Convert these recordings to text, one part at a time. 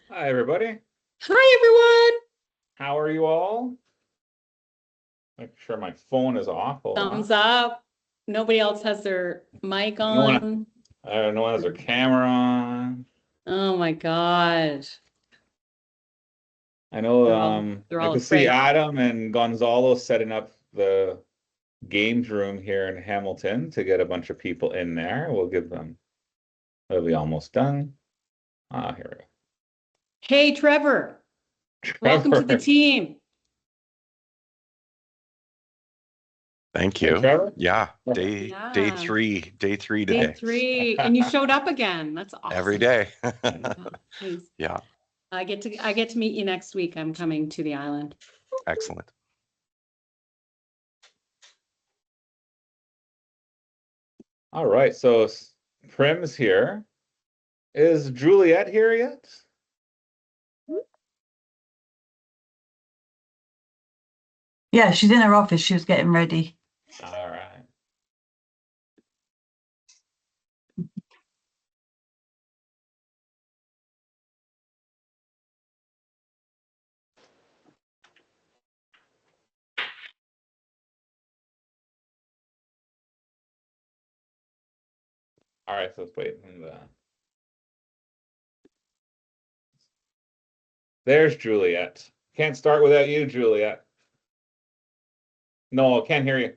Hi, everybody. Hi, everyone. How are you all? Make sure my phone is off. Hold Thumbs on. up. Nobody else has their mic No one, on. no one has their camera on. Oh my gosh. I know. They're I all could see afraid. Adam and Gonzalo setting up the games room here in Hamilton to get a bunch of people in there. We'll give them. They'll be almost done. Ah, here Hey, Trevor. we go. Welcome to the Trevor. team. Thank Hey, you. Trevor. Yeah, Yeah. day three Day today. 3. And you showed up again. That's awesome. Every day. Nice. Yeah, I get to meet you next week. I'm coming to the island. excellent. All right. So Prim's here. Is Juliet here yet? Yeah, she's in her office. She was getting ready. All right. All right. So let's wait. There's Juliet. Can't start without you, Juliet. No, can't hear you.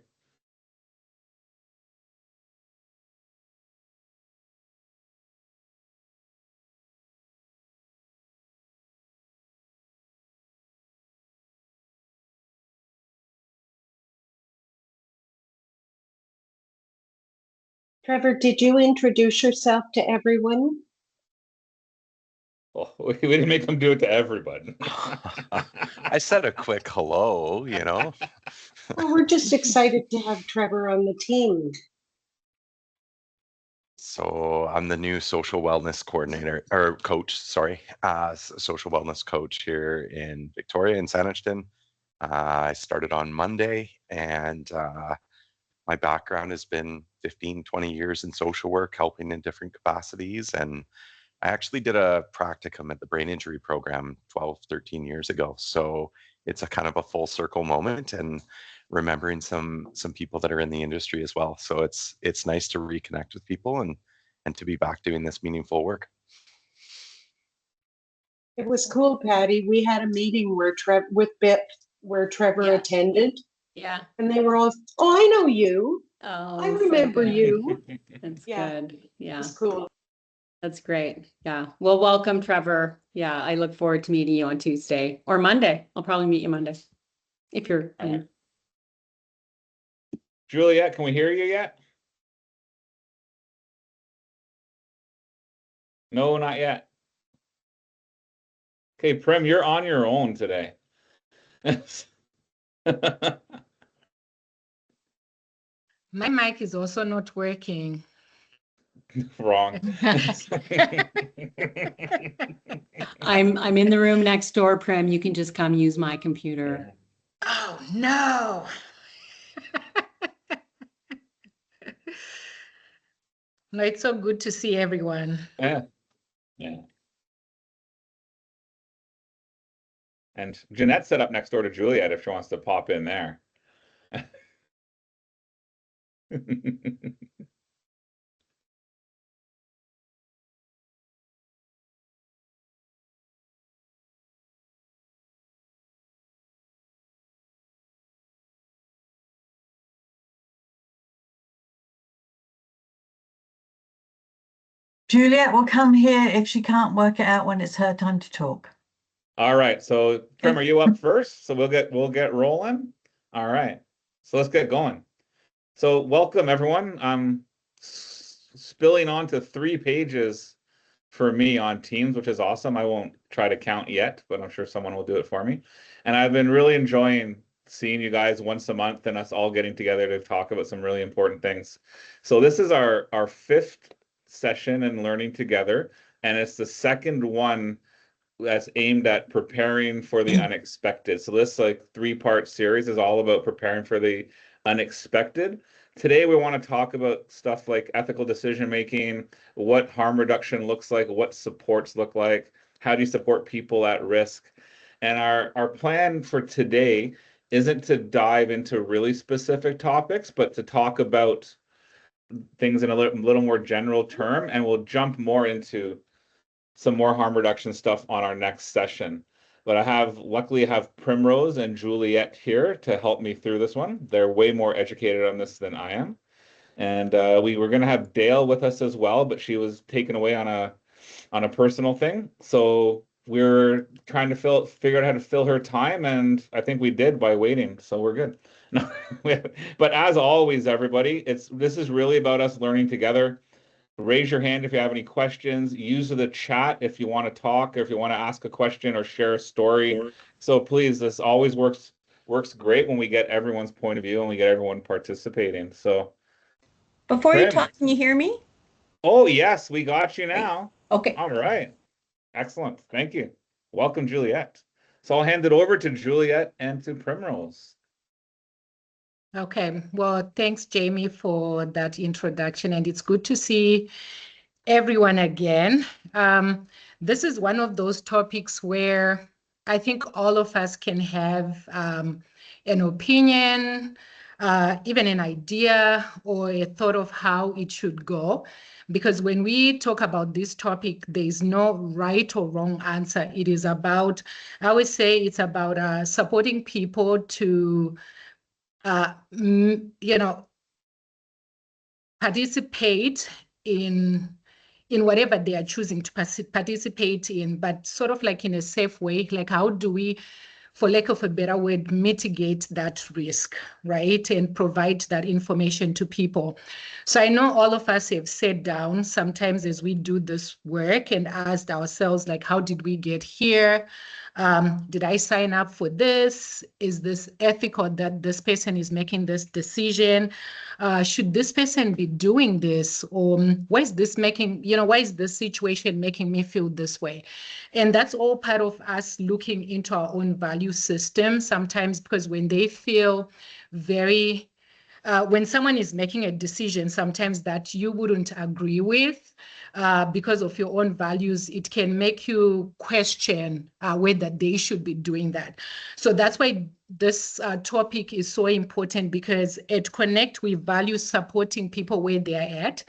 Trevor, did you introduce yourself to everyone? Well, we didn't make them do it to everybody. I said a quick hello, Well, we're just excited to have Trevor on the team. So I'm the new social wellness coordinator or coach, sorry, social wellness coach here in Victoria in Saanich. I started on Monday and my background has been 15, 20 years in social work, helping in different capacities. And I actually did a practicum at the brain injury program 12, 13 years ago. So it's a kind of a full circle moment and remembering some people that are in the industry as well. So it's nice to reconnect with people and to be back doing this meaningful work. It was cool, Patty. We had a meeting where Trevor Yeah. attended, Yeah. and they were all, "Oh, I know you. Oh, I so remember good. you." That's Yeah. good. It Yeah. was cool. That's great. Yeah. Well, welcome, Trevor. Yeah, I look forward to meeting you on Tuesday or Monday. I'll probably meet you Monday if you're All in. right. Juliet, can we hear you yet? No, not yet. Okay, Prim, you're on your own today. My mic is also not working. Wrong. I'm in the room next door, Prem. You can just come use my computer. Oh, no. No, it's so good to see everyone. Yeah. Yeah. And Jeanette's set up next door to Juliet if she wants to pop in there. Juliet will come here if she can't work it out when it's her time to talk. All right. So Prim, are you up first? So we'll get rolling. All right. So let's get going. So welcome everyone. I'm spilling onto 3 pages for me on Teams, which is awesome. I won't try to count yet, but I'm sure someone will do it for me. And I've been really enjoying seeing you guys once a month and us all getting together to talk about some really important things. So this is our 5th session in learning together, and it's the second one that's aimed at preparing for the unexpected. So this like 3-part series is all about preparing for the unexpected. Today we want to talk about stuff like ethical decision making, what harm reduction looks like, what supports look like, How do you support people at risk? And our plan for today isn't to dive into really specific topics, but to talk about things in a little more general term, and we'll jump more into some more harm reduction stuff on our next session. But luckily I have Primrose and Juliet here to help me through this one. They're way more educated on this than I am. And we were going to have Dale with us as well, but she was taken away on a personal thing. So we're trying to figure out how to fill her time, and I think we did by waiting. So we're good. No, but as always, everybody, this is really about us learning together. Raise your hand if you have any questions. Use the chat if you want to talk, or if you want to ask a question or share a story. So please, this always works great when we get everyone's point of view and we get everyone participating. So Before you Prim. talk, can you hear me? Oh yes, we got you now. Okay. All right. Excellent. Thank you. Welcome, Juliet. So I'll hand it over to Juliet and to Primrose. Okay, well, thanks, Jamie, for that introduction, and it's good to see everyone again. This is one of those topics where I think all of us can have an opinion, even an idea or a thought of how it should go. Because when we talk about this topic, there is no right or wrong answer. It is about, I always say it's about supporting people to participate in whatever they are choosing to participate in, but sort of like in a safe way. Like, how do we, for lack of a better word, mitigate that risk, right? And provide that information to people. So I know all of us have sat down sometimes as we do this work and asked ourselves, like, how did we get here? Did I sign up for this? Is this ethical that this person is making this decision? Should this person be doing this? Or why is this situation making me feel this way? And that's all part of us looking into our own value system sometimes, because when they feel when someone is making a decision sometimes that you wouldn't agree with because of your own values, it can make you question whether they should be doing that. So that's why this topic is so important, because at Connect, we value supporting people where they are at.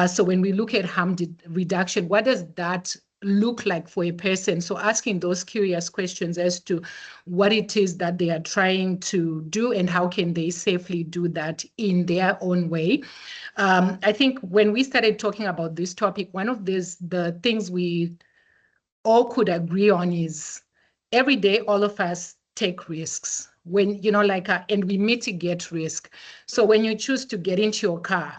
So when we look at harm reduction, what does that look like for a person? So asking those curious questions as to what it is that they are trying to do and how can they safely do that in their own way. I think when we started talking about this topic, one of the things we all could agree on is every day all of us take risks and we mitigate risk. So when you choose to get into your car,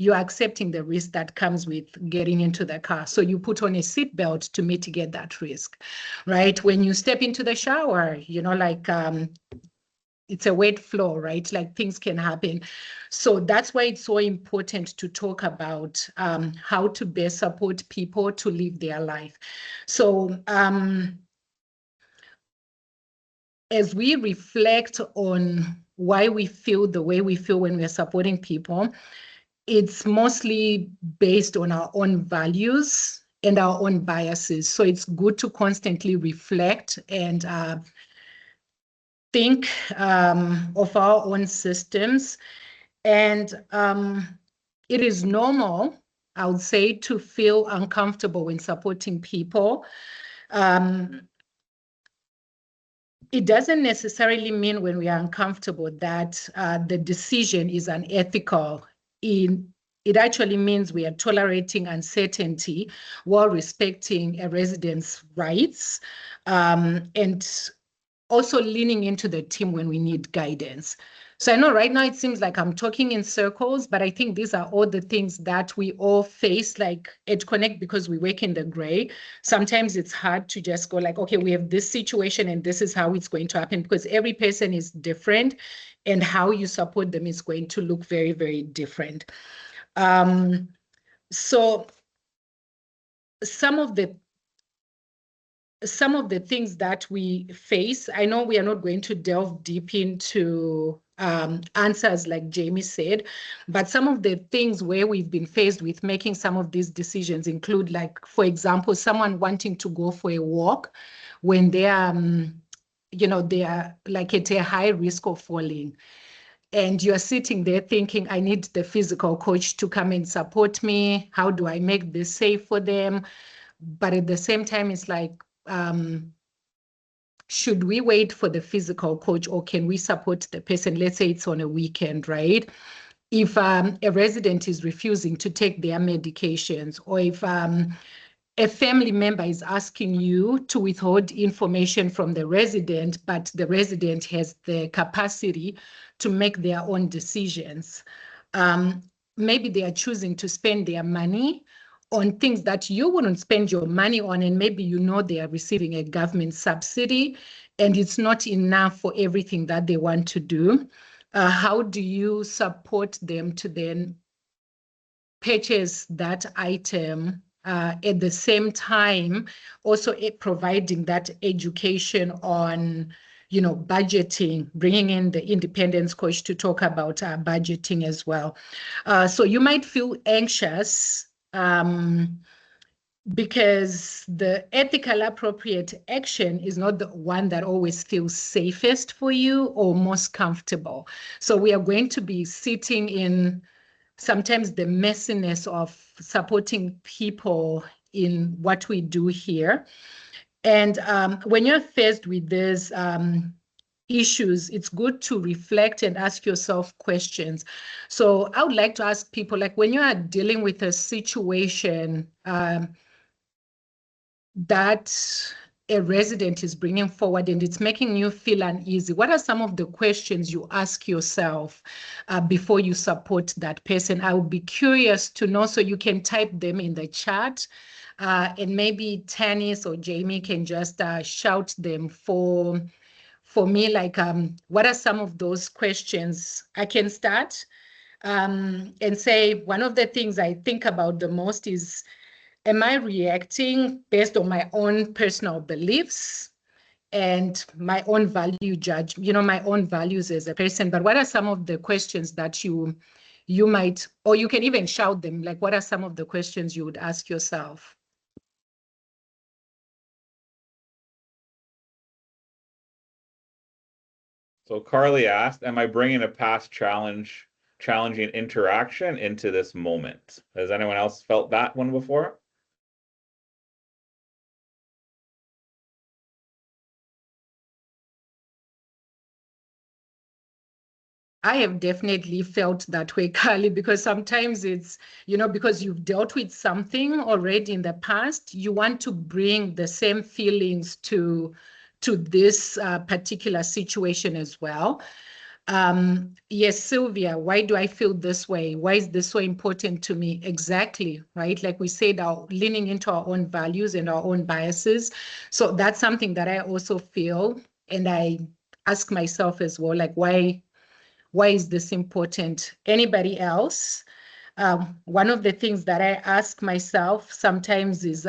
you're accepting the risk that comes with getting into the car. So you put on a seatbelt to mitigate that risk, right? When you step into the shower, it's a wet floor, right? Like, things can happen. So that's why it's so important to talk about how to best support people to live their life. So as we reflect on why we feel the way we feel when we're supporting people, it's mostly based on our own values and our own biases. So it's good to constantly reflect and think of our own systems. And it is normal, I would say, to feel uncomfortable when supporting people. It doesn't necessarily mean when we are uncomfortable that the decision is unethical. It actually means we are tolerating uncertainty while respecting a resident's rights, and also leaning into the team when we need guidance. So I know right now it seems like I'm talking in circles, but I think these are all the things that we all face, like at Connect, because we work in the gray. Sometimes it's hard to just go like, okay, we have this situation and this is how it's going to happen, because every person is different and how you support them is going to look very, very different. So some of the some of the things that we face, I know we are not going to delve deep into answers like Jamie said, but some of the things where we've been faced with making some of these decisions include, like, for example, someone wanting to go for a walk when they are, they are like at a high risk of falling. And you're sitting there thinking, I need the physical coach to come and support me. How do I make this safe for them? But at the same time, it's like, should we wait for the physical coach, or can we support the person? Let's say it's on a weekend, right? If a resident is refusing to take their medications, or if a family member is asking you to withhold information from the resident, but the resident has the capacity to make their own decisions. Maybe they are choosing to spend their money on things that you wouldn't spend your money on, and maybe they are receiving a government subsidy and it's not enough for everything that they want to do. How do you support them to then purchase that item at the same time, also providing that education on budgeting, bringing in the independence coach to talk about budgeting as well. So you might feel anxious because the ethical appropriate action is not the one that always feels safest for you or most comfortable. So we are going to be sitting in sometimes the messiness of supporting people in what we do here. And when you're faced with these issues, it's good to reflect and ask yourself questions. So I would like to ask people, like, when you are dealing with a situation that a resident is bringing forward and it's making you feel uneasy, what are some of the questions you ask yourself before you support that person? I would be curious to know, so you can type them in the chat, and maybe Tanis or Jamie can just shout them for me, like, what are some of those questions? I can start and say, one of the things I think about the most is, am I reacting based on my own personal beliefs and my own value my own values as a person? But what are some of the questions that you might, or you can even shout them, like, what are some of the questions you would ask yourself? So Carly asked, am I bringing a past challenging interaction into this moment? Has anyone else felt that one before? I have definitely felt that way, Carly, because sometimes it's, because you've dealt with something already in the past, you want to bring the same feelings to this particular situation as well. Yes, Sylvia, why do I feel this way? Why is this so important to me? Exactly, right? Like we said, leaning into our own values and our own biases. So that's something that I also feel, and I ask myself as well, like, why is this important? Anybody else? One of the things that I ask myself sometimes is,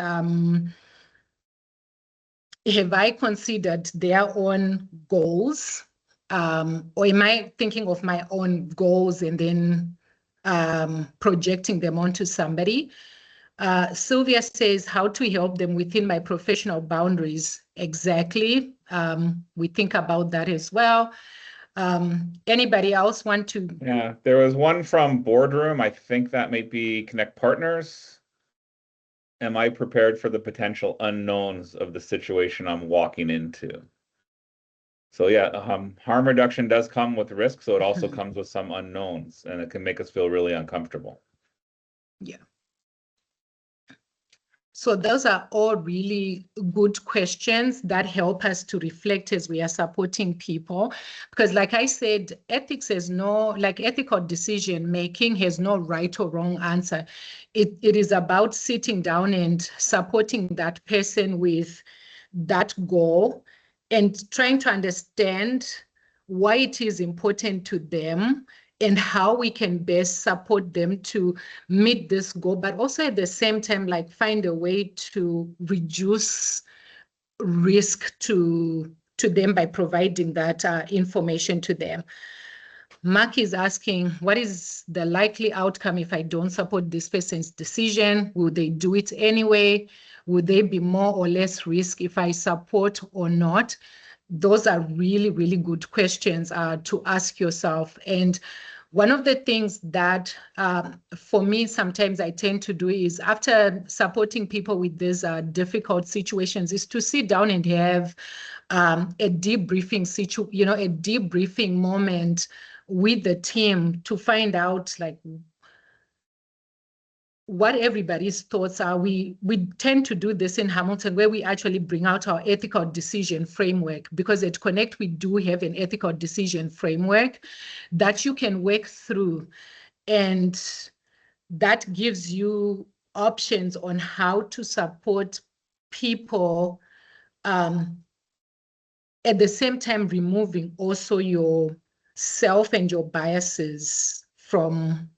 have I considered their own goals? Or am I thinking of my own goals and then projecting them onto somebody? Sylvia says, how to help them within my professional boundaries. Exactly. We think about that as well. Anybody else want to? Yeah, there was one from Boardroom. I think that might be Connect Partners. Am I prepared for the potential unknowns of the situation I'm walking into? So yeah, harm reduction does come with risk, so it also comes with some unknowns, and it can make us feel really uncomfortable. Yeah. So those are all really good questions that help us to reflect as we are supporting people. Because like I said, ethics ethical decision making has no right or wrong answer. It is about sitting down and supporting that person with that goal and trying to understand why it is important to them and how we can best support them to meet this goal, but also at the same time, like, find a way to reduce risk to them by providing that information to them. Mark is asking, what is the likely outcome if I don't support this person's decision? Will they do it anyway? Will there be more or less risk if I support or not? Those are really, really good questions to ask yourself. And one of the things that for me, sometimes I tend to do is after supporting people with these difficult situations is to sit down and have a debriefing a debriefing moment with the team to find out like what everybody's thoughts are. We tend to do this in Hamilton where we actually bring out our ethical decision framework, because at Connect we do have an ethical decision framework that you can work through, and that gives you options on how to support people at the same time removing also your self and your biases from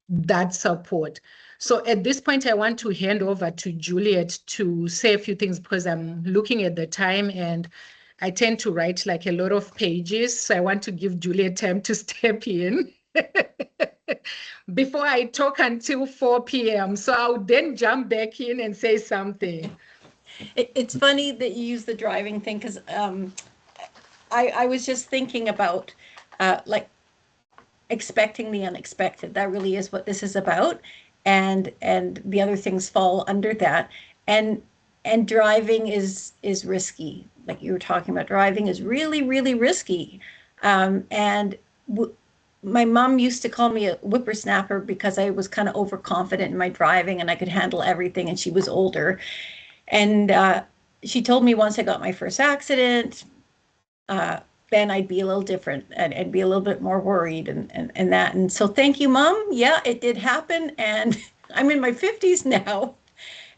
that support. So at this point, I want to hand over to Juliet to say a few things because I'm looking at the time and I tend to write like a lot of pages. So I want to give Juliet time to step in before I talk until 4 p.m. So I'll then jump back in and say something. It's funny that you use the driving thing because I was just thinking about like expecting the unexpected. That really is what this is about, and the other things fall under that. And driving is risky. Like you were talking about, driving is really, really risky. My mom used to call me a whippersnapper because I was kind of overconfident in my driving and I could handle everything, and she was older. And she told me once I got my first accident, then I'd be a little different and be a little bit more worried and that. And so thank you, Mom. Yeah, it did happen. And I'm in my 50s now.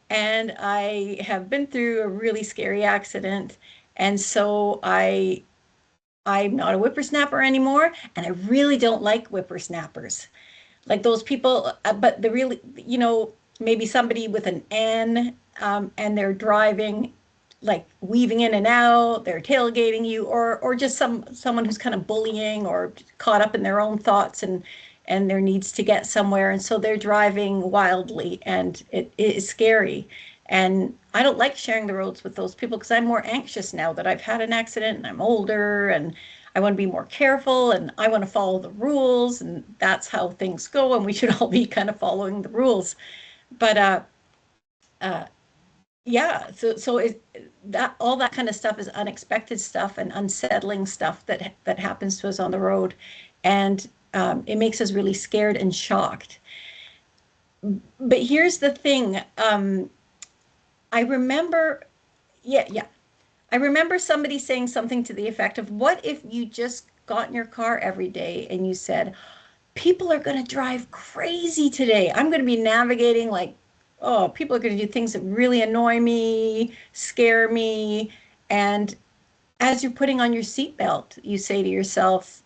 And I have been through a really scary accident. And so I'm not a whippersnapper anymore. And I really don't like whippersnappers. Like those people, but the really, maybe somebody with an N and they're driving, like weaving in and out, they're tailgating you, or just someone who's kind of bullying or caught up in their own thoughts and their needs to get somewhere. And so they're driving wildly, and it is scary. And I don't like sharing the roads with those people because I'm more anxious now that I've had an accident and I'm older, and I want to be more careful and I want to follow the rules, and that's how things go. And we should all be kind of following the rules. But yeah, so that all that kind of stuff is unexpected stuff and unsettling stuff that happens to us on the road, and it makes us really scared and shocked. But here's the thing. I remember somebody saying something to the effect of, what if you just got in your car every day and you said, people are going to drive crazy today. I'm going to be navigating like, oh, people are going to do things that really annoy me, scare me. And as you're putting on your seatbelt, you say to yourself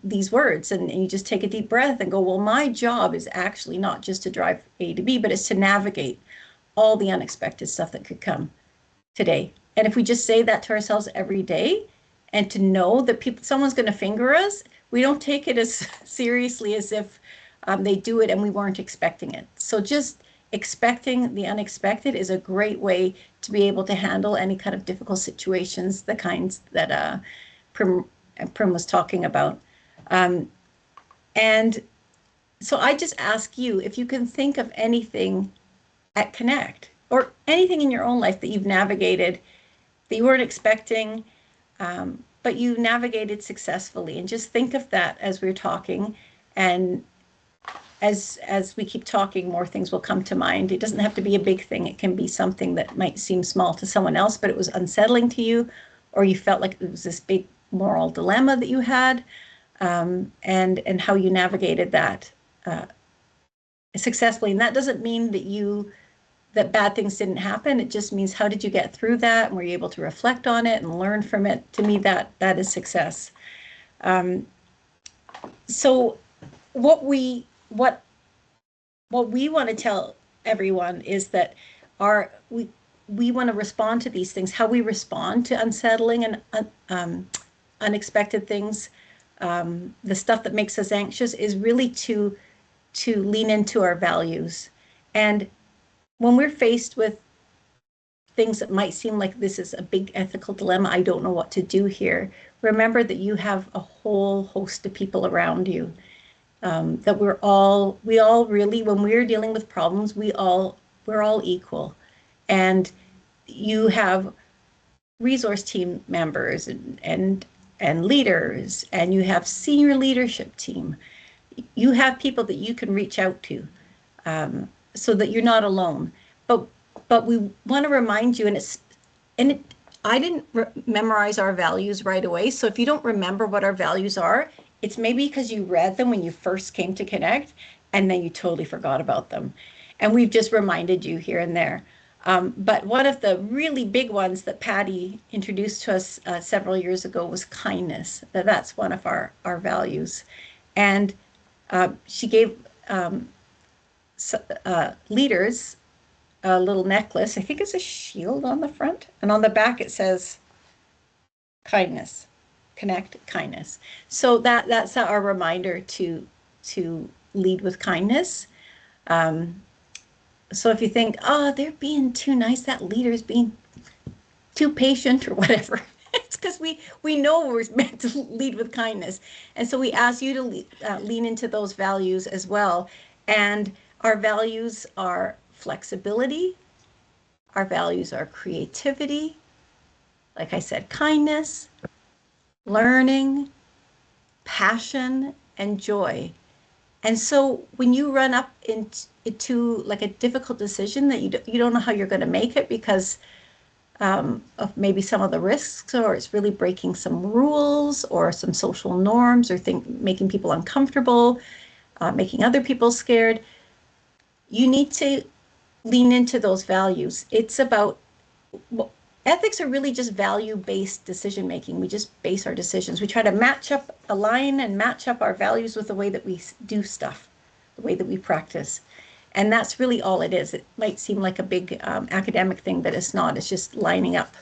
these words, and you just take a deep breath and go, well, my job is actually not just to drive A to B, but it's to navigate all the unexpected stuff that could come today. And if we just say that to ourselves every day, and to know that someone's going to finger us, we don't take it as seriously as if they do it and we weren't expecting it. So just expecting the unexpected is a great way to be able to handle any kind of difficult situations, the kinds that Prim was talking about. And so I just ask you, if you can think of anything at Connect or anything in your own life that you've navigated that you weren't expecting, but you navigated successfully, and just think of that as we're talking. And as we keep talking, more things will come to mind. It doesn't have to be a big thing. It can be something that might seem small to someone else, but it was unsettling to you, or you felt like it was this big moral dilemma that you had, and how you navigated that successfully. And that doesn't mean that bad things didn't happen. It just means, how did you get through that? And were you able to reflect on it and learn from it? To me, that is success. So what we want to tell everyone is that we want to respond to these things, how we respond to unsettling and unexpected things, the stuff that makes us anxious, is really to lean into our values. And when we're faced with things that might seem like this is a big ethical dilemma, I don't know what to do here, remember that you have a whole host of people around you, that we all really, when we're dealing with problems, we're all equal. And you have resource team members and leaders, and you have senior leadership team. You have people that you can reach out to, so that you're not alone. But we want to remind you, I didn't memorize our values right away. So if you don't remember what our values are, it's maybe because you read them when you first came to Connect, and then you totally forgot about them. And we've just reminded you here and there. But one of the really big ones that Patty introduced to us several years ago was kindness. That's one of our values. And she gave leaders a little necklace. I think it's a shield on the front, and on the back it says kindness, connect, kindness. So that's our reminder to lead with kindness. So if you think, oh, they're being too nice, that leader's being too patient or whatever, it's because we know we're meant to lead with kindness. And so we ask you to lean into those values as well. And our values are flexibility. Our values are creativity. Like I said, kindness, learning, passion, and joy. And so when you run up into like a difficult decision that you don't know how you're going to make it because of maybe some of the risks, or it's really breaking some rules or some social norms, or making people uncomfortable, making other people scared, you need to lean into those values. It's about, ethics are really just value-based decision making. We just base our decisions. We try to align and match up our values with the way that we do stuff, the way that we practice. And that's really all it is. It might seem like a big academic thing, but it's not. It's just lining up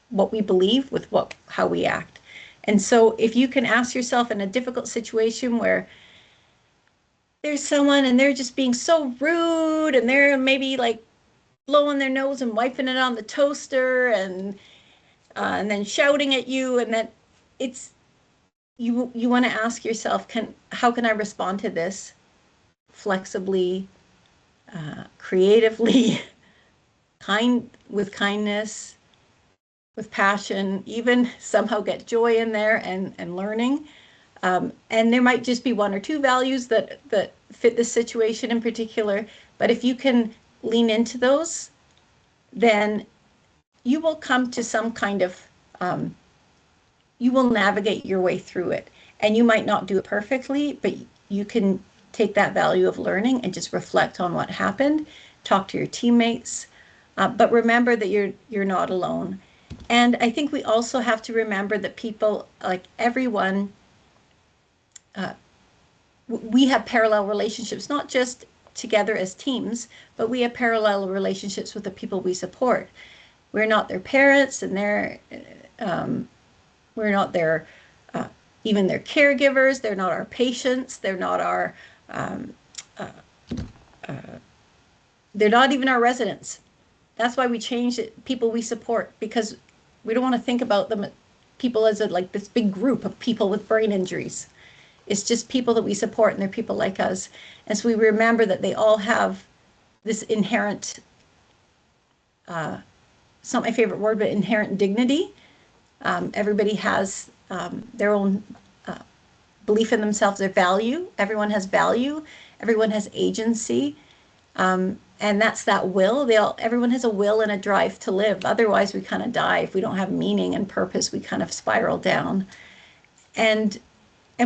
what we believe with how we act. And so if you can ask yourself in a difficult situation where there's someone and they're just being so rude, and they're maybe like blowing their nose and wiping it on the toaster, and then shouting at you, and then it's you want to ask yourself, how can I respond to this flexibly, creatively, with kindness, with passion, even somehow get joy in there and learning. And there might just be one or two values that fit the situation in particular. But if you can lean into those, then you will come to some kind of, you will navigate your way through it. And you might not do it perfectly, but you can take that value of learning and just reflect on what happened, talk to your teammates, but remember that you're not alone. And I think we also have to remember that people, like everyone, we have parallel relationships, not just together as teams, but we have parallel relationships with the people we support. We're not their parents, and we're not their even their caregivers. They're not our patients. They're not our they're not even our residents. That's why we changed it, people we support, because we don't want to think about them, people as like this big group of people with brain injuries. It's just people that we support, and they're people like us. And so we remember that they all have this inherent, it's not my favorite word, but inherent dignity. Everybody has their own belief in themselves, their value. Everyone has value. Everyone has agency. And that's that will. Everyone has a will and a drive to live. Otherwise, we kind of die. If we don't have meaning and purpose, we kind of spiral down. And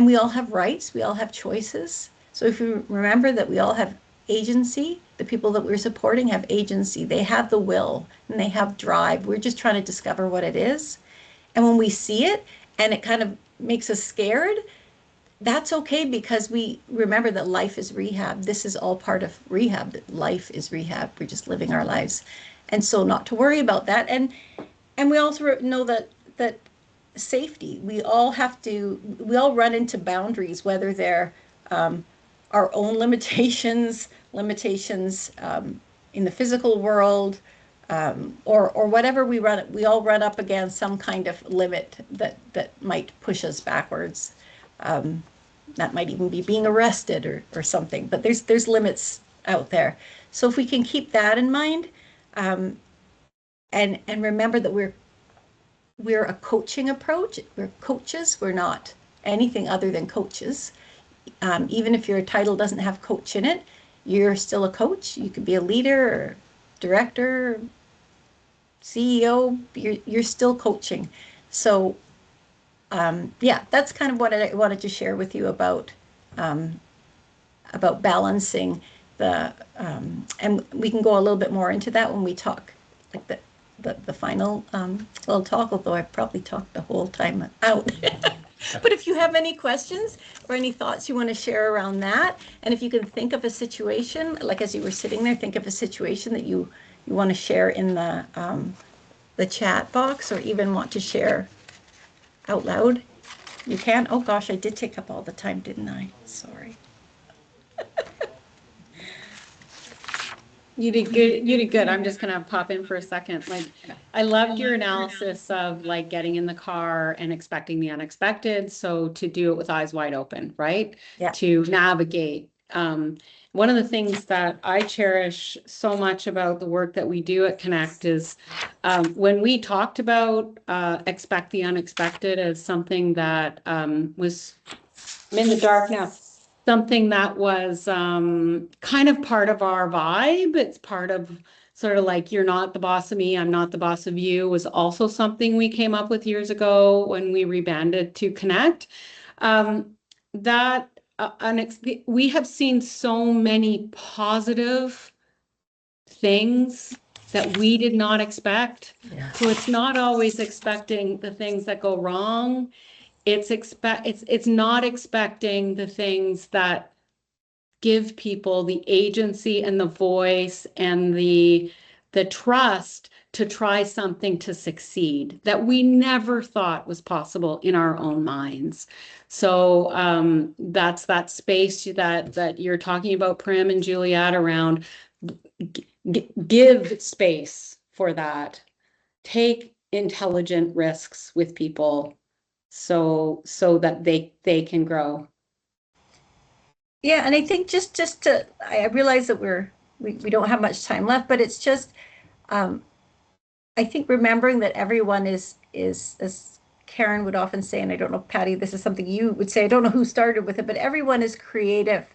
we all have rights. We all have choices. So if we remember that we all have agency, the people that we're supporting have agency. They have the will and they have drive. We're just trying to discover what it is. And when we see it and it kind of makes us scared, that's okay, because we remember that life is rehab. This is all part of rehab, that life is rehab. We're just living our lives. And so not to worry about that. And we also know that safety, we all run into boundaries, whether they're our own limitations in the physical world, or whatever we all run up against some kind of limit that might push us backwards. That might even be being arrested or something, but there's limits out there. So if we can keep that in mind, and remember that we're a coaching approach. We're coaches. We're not anything other than coaches. Even if your title doesn't have coach in it, you're still a coach. You could be a leader or director, CEO. You're still coaching. So yeah, that's kind of what I wanted to share with you about balancing the and we can go a little bit more into that when we talk, like the final little talk, although I probably talked the whole time out. But if you have any questions or any thoughts you want to share around that, and if you can think of a situation, like as you were sitting there, think of a situation that you want to share in the chat box, or even want to share out loud, you can. Oh gosh, I did take up all the time, didn't I? Sorry. You did good. You did good. I'm just gonna pop in for a second. Like, I loved your analysis of like getting in the car and expecting the unexpected. So to do it with eyes wide open, right? Yeah. To navigate. One of the things that I cherish so much about the work that we do at Connect is when we talked about expect the unexpected as something that was, I'm in the dark now, something that was kind of part of our vibe. It's part of sort of like, you're not the boss of me, I'm not the boss of you, was also something we came up with years ago when we rebanded to Connect. We have seen so many positive things that we did not expect. Yeah. So it's not always expecting the things that go wrong. It's not expecting the things that give people the agency and the voice and the trust to try something to succeed that we never thought was possible in our own minds. So that's that space that you're talking about, Prim and Juliet, around give space for that. Take intelligent risks with people so that they can grow. Yeah, and I think just to, I realize that we don't have much time left, but it's just I think remembering that everyone is, as Karen would often say, and I don't know, Patty, this is something you would say, I don't know who started with it, but everyone is creative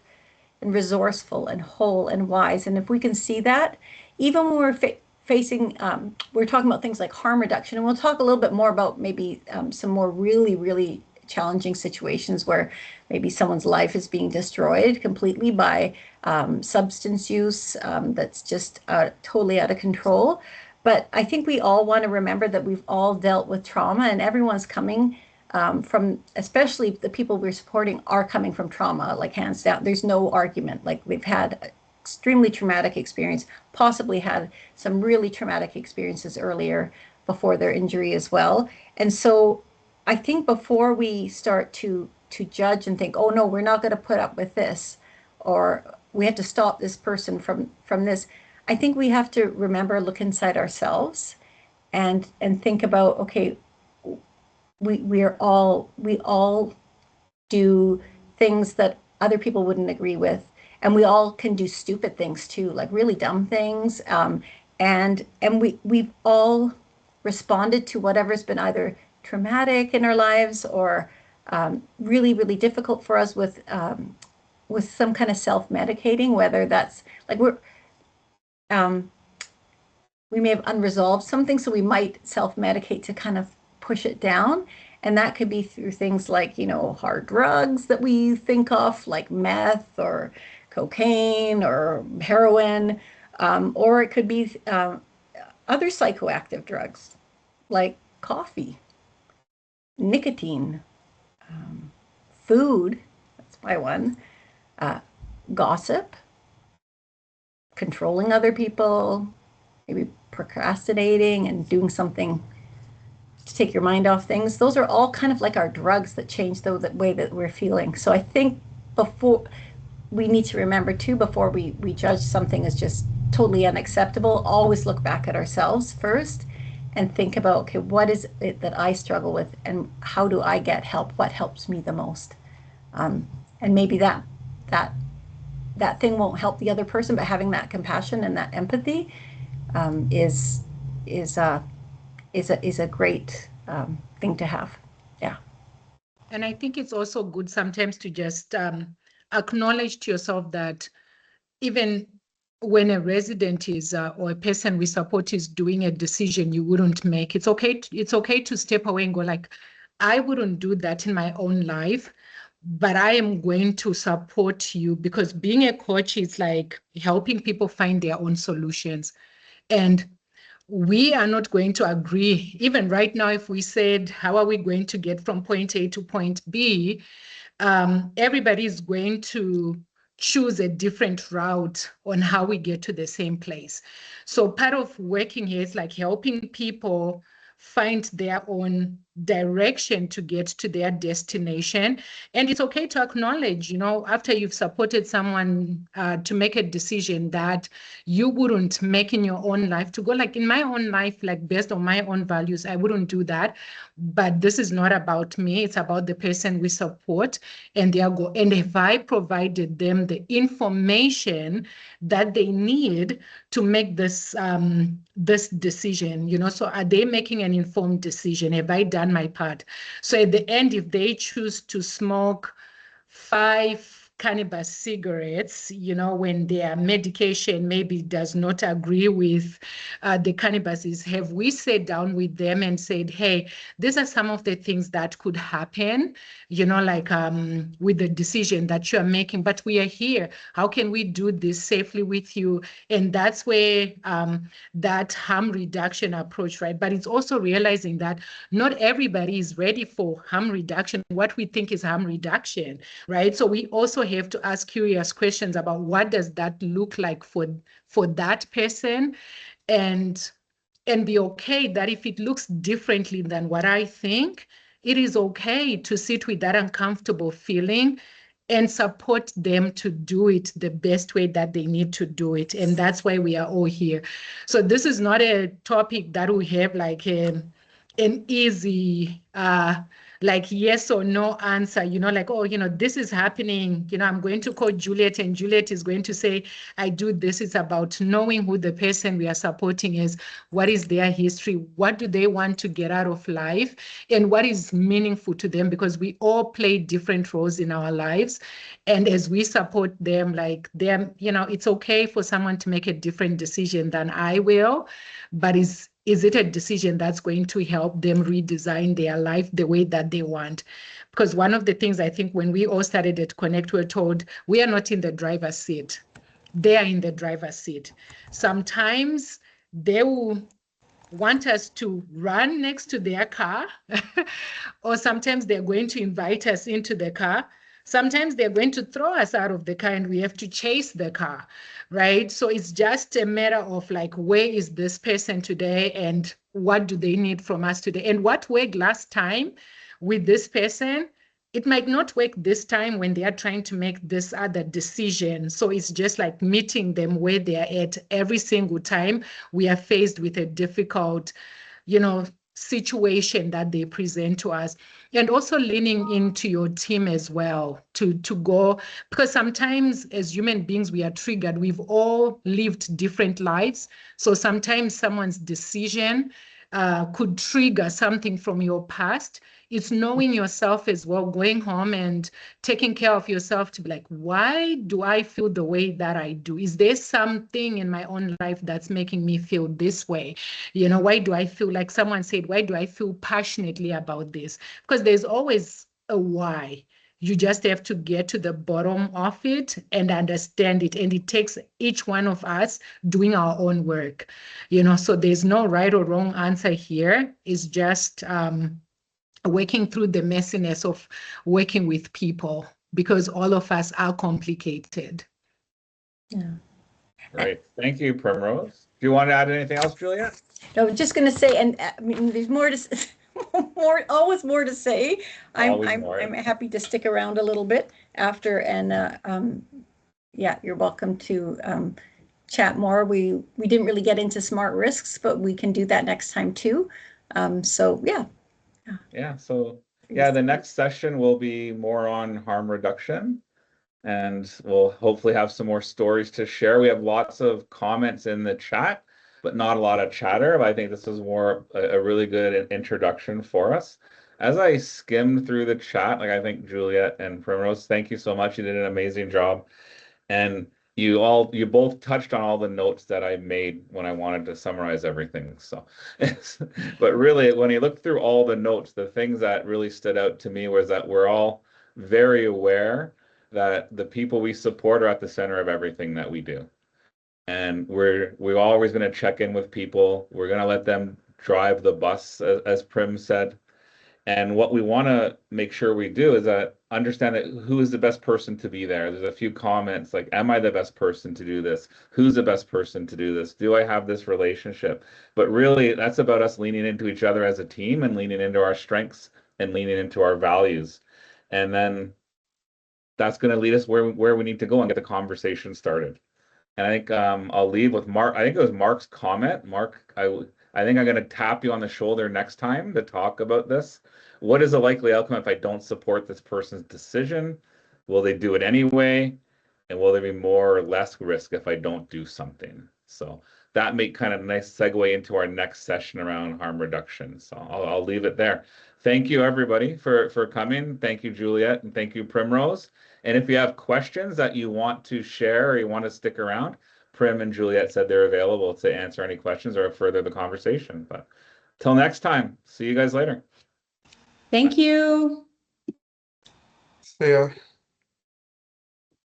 and resourceful and whole and wise. And if we can see that, even when we're facing, we're talking about things like harm reduction, and we'll talk a little bit more about maybe some more really, really challenging situations where maybe someone's life is being destroyed completely by substance use that's just totally out of control. But I think we all want to remember that we've all dealt with trauma, and everyone's coming from, especially the people we're supporting are coming from trauma, like hands down. There's no argument. Like, they've had extremely traumatic experience, possibly had some really traumatic experiences earlier before their injury as well. And so I think before we start to judge and think, oh no, we're not going to put up with this, or we have to stop this person from this, I think we have to remember, look inside ourselves and think about, okay, we all do things that other people wouldn't agree with, and we all can do stupid things too, like really dumb things, and we've all responded to whatever's been either traumatic in our lives or really, really difficult for us with some kind of self-medicating, whether that's like we may have unresolved something, so we might self-medicate to kind of push it down. And that could be through things like, hard drugs that we think of, like meth or cocaine or heroin, or it could be other psychoactive drugs like coffee, nicotine, food, that's my one, gossip, controlling other people, maybe procrastinating and doing something to take your mind off things. Those are all kind of like our drugs that change the way that we're feeling. So I think before we need to remember too, before we judge something as just totally unacceptable, always look back at ourselves first and think about, okay, what is it that I struggle with and how do I get help? What helps me the most? And maybe that thing won't help the other person, but having that compassion and that empathy is a great thing to have. Yeah. And I think it's also good sometimes to just acknowledge to yourself that even when a resident is or a person we support is doing a decision you wouldn't make, it's okay to step away and go like, I wouldn't do that in my own life, but I am going to support you, because being a coach is like helping people find their own solutions. And we are not going to agree. Even right now, if we said, how are we going to get from point A to point B? Everybody is going to choose a different route on how we get to the same place. So part of working here is like helping people find their own direction to get to their destination. And it's okay to acknowledge, after you've supported someone to make a decision that you wouldn't make in your own life, to go like, in my own life, like based on my own values, I wouldn't do that. But this is not about me. It's about the person we support and their goal. And if I provided them the information that they need to make this this decision, so are they making an informed decision? Have I done my part? So at the end, if they choose to smoke 5 cannabis cigarettes, when their medication maybe does not agree with the cannabis, have we sat down with them and said, hey, these are some of the things that could happen, like with the decision that you are making, but we are here. How can we do this safely with you? And that's where that harm reduction approach, right? But it's also realizing that not everybody is ready for harm reduction, what we think is harm reduction, right? So we also have to ask curious questions about what does that look like for that person, and be okay that if it looks differently than what I think, it is okay to sit with that uncomfortable feeling and support them to do it the best way that they need to do it. And that's why we are all here. So this is not a topic that we have like an easy like yes or no answer, like, oh, this is happening, I'm going to call Juliet and Juliet is going to say, I do this. It's about knowing who the person we are supporting is, what is their history, what do they want to get out of life, and what is meaningful to them, because we all play different roles in our lives. And as we support them, like them, it's okay for someone to make a different decision than I will, but is it a decision that's going to help them redesign their life the way that they want? Because one of the things I think when we all started at Connect, we were told we are not in the driver's seat. They are in the driver's seat. Sometimes they will want us to run next to their car, or sometimes they're going to invite us into the car. Sometimes they're going to throw us out of the car and we have to chase the car, right? So it's just a matter of like, where is this person today and what do they need from us today? And what worked last time with this person, it might not work this time when they are trying to make this other decision. So it's just like meeting them where they are at every single time we are faced with a difficult, situation that they present to us. And also leaning into your team as well to go, because sometimes as human beings, we are triggered. We've all lived different lives. So sometimes someone's decision could trigger something from your past. It's knowing yourself as well, going home and taking care of yourself to be like, why do I feel the way that I do? Is there something in my own life that's making me feel this way? Why do I feel, like someone said, why do I feel passionately about this? Because there's always a why. You just have to get to the bottom of it and understand it. And it takes each one of us doing our own work, so there's no right or wrong answer here. It's just working through the messiness of working with people, because all of us are complicated. Yeah. Great. Thank you, Primrose. Do you want to add anything else, Juliet? No, just gonna say, and I mean, there's more to, always more to say. Always more. I'm happy to stick around a little bit after, and yeah, you're welcome to chat more. We didn't really get into smart risks, but we can do that next time too. So yeah. Yeah. So yeah, the next session will be more on harm reduction, and we'll hopefully have some more stories to share. We have lots of comments in the chat, but not a lot of chatter. But I think this is more a really good introduction for us. As I skimmed through the chat, like I think Juliet and Primrose, thank you so much. You did an amazing job. And you both touched on all the notes that I made when I wanted to summarize everything. So, but really, when you look through all the notes, the things that really stood out to me was that we're all very aware that the people we support are at the center of everything that we do. And we're always going to check in with people. We're going to let them drive the bus, as Prim said. And what we want to make sure we do is that understand that who is the best person to be there. There's a few comments like, am I the best person to do this? Who's the best person to do this? Do I have this relationship? But really, that's about us leaning into each other as a team and leaning into our strengths and leaning into our values. And then that's going to lead us where we need to go and get the conversation started. And I think I'll leave with Mark. I think it was Mark's comment. Mark, I think I'm going to tap you on the shoulder next time to talk about this. What is the likely outcome if I don't support this person's decision? Will they do it anyway? And will there be more or less risk if I don't do something? So that make kind of a nice segue into our next session around harm reduction. So I'll leave it there. Thank you, everybody, for coming. Thank you, Juliet, and thank you, Primrose. And if you have questions that you want to share or you want to stick around, Prim and Juliet said they're available to answer any questions or further the conversation. But till next time, see you guys later. Thank you. See ya.